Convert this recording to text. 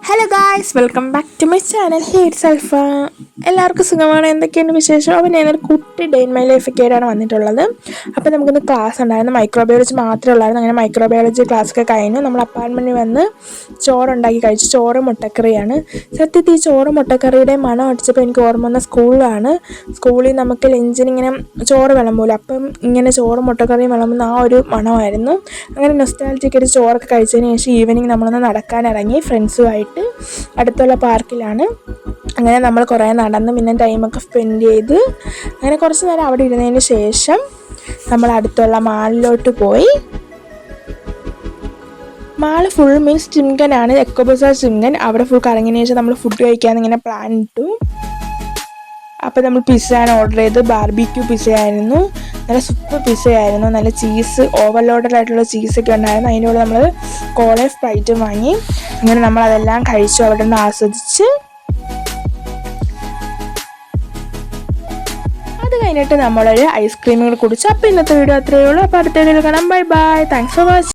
Hello guys, welcome back to my channel. ഹേറ്റ് സൽഫ. എല്ലാവർക്കും സുഖമാണ്. എന്തൊക്കെയാണ് വിശേഷം? അപ്പോൾ ഞാനൊരു കുട്ടി ഡേ ഇൻ മൈ ലൈഫൊക്കെ ആയിട്ടാണ് വന്നിട്ടുള്ളത്. അപ്പോൾ നമുക്കിന്ന് ക്ലാസ് ഉണ്ടായിരുന്നു. മൈക്രോബയോളജി മാത്രമേ ഉള്ളായിരുന്നു. അങ്ങനെ മൈക്രോബയോളജി ക്ലാസ്സൊക്കെ കഴിഞ്ഞു. നമ്മൾ അപ്പാർട്ട്മെൻറ്റിൽ വന്ന് ചോറുണ്ടാക്കി കഴിച്ചു. ചോറും മുട്ടക്കറിയാണ്. സത്യത്തിൽ ഈ ചോറും മുട്ടക്കറിയുടെ മണം അടിച്ചപ്പോൾ എനിക്ക് ഓർമ്മ വന്ന സ്കൂളിലാണ്. സ്കൂളിൽ നമുക്ക് ലഞ്ചിന് ഇങ്ങനെ ചോറ് വിളമ്പൂല, അപ്പം ഇങ്ങനെ ചോറും മുട്ടക്കറിയും വിളമ്പുന്ന ആ ഒരു മണമായിരുന്നു. അങ്ങനെ നൊസ്റ്റാൾജിക് ആയിട്ട് ചോറൊക്കെ കഴിച്ചതിന് ശേഷം ഈവനിങ് നമ്മളൊന്ന് നടക്കാനിറങ്ങി ഫ്രണ്ട്സുമായിട്ട്. അടുത്തുള്ള പാർക്കിലാണ്. അങ്ങനെ നമ്മൾ കുറേ നടന്ന് പിന്നെ ടൈമൊക്കെ സ്പെൻഡ് ചെയ്ത് അങ്ങനെ കുറച്ച് നേരം അവിടെ ഇരുന്നതിന് ശേഷം നമ്മൾ അടുത്തുള്ള മാളിലോട്ട് പോയി. മാള് ഫുൾ മീൻസ് ചിംഗനാണ്, എക്കോബസാർ ചിംഗൻ. അവിടെ ഫുൾ കറങ്ങിയതിന് ശേഷം നമ്മൾ ഫുഡ് കഴിക്കാമെന്ന് ഇങ്ങനെ പ്ലാൻ ഇട്ടു. അപ്പോൾ നമ്മൾ പിസ്സയാണ് ഓർഡർ ചെയ്ത്. ബാർബിക്യൂ പിസ്സയായിരുന്നു. നല്ല സൂപ്പർ പിസ്സയായിരുന്നു. നല്ല ചീസ്, ഓവർലോഡഡ് ആയിട്ടുള്ള ചീസൊക്കെ ഉണ്ടായിരുന്നു. അതിൻ്റെ കൂടെ നമ്മൾ കോളയും സ്പ്രൈറ്റും വാങ്ങി. അങ്ങനെ നമ്മളതെല്ലാം കഴിച്ചു, അവിടെ നിന്ന് ആസ്വദിച്ച്. അത് കഴിഞ്ഞിട്ട് നമ്മളൊരു ഐസ്ക്രീമുകൾ കുടിച്ചു. അപ്പോൾ ഇന്നത്തെ വീഡിയോ അത്രയേ ഉള്ളൂ. അപ്പോൾ അടുത്ത വീഡിയോയിൽ കാണാം. Bye bye. Thanks for watching.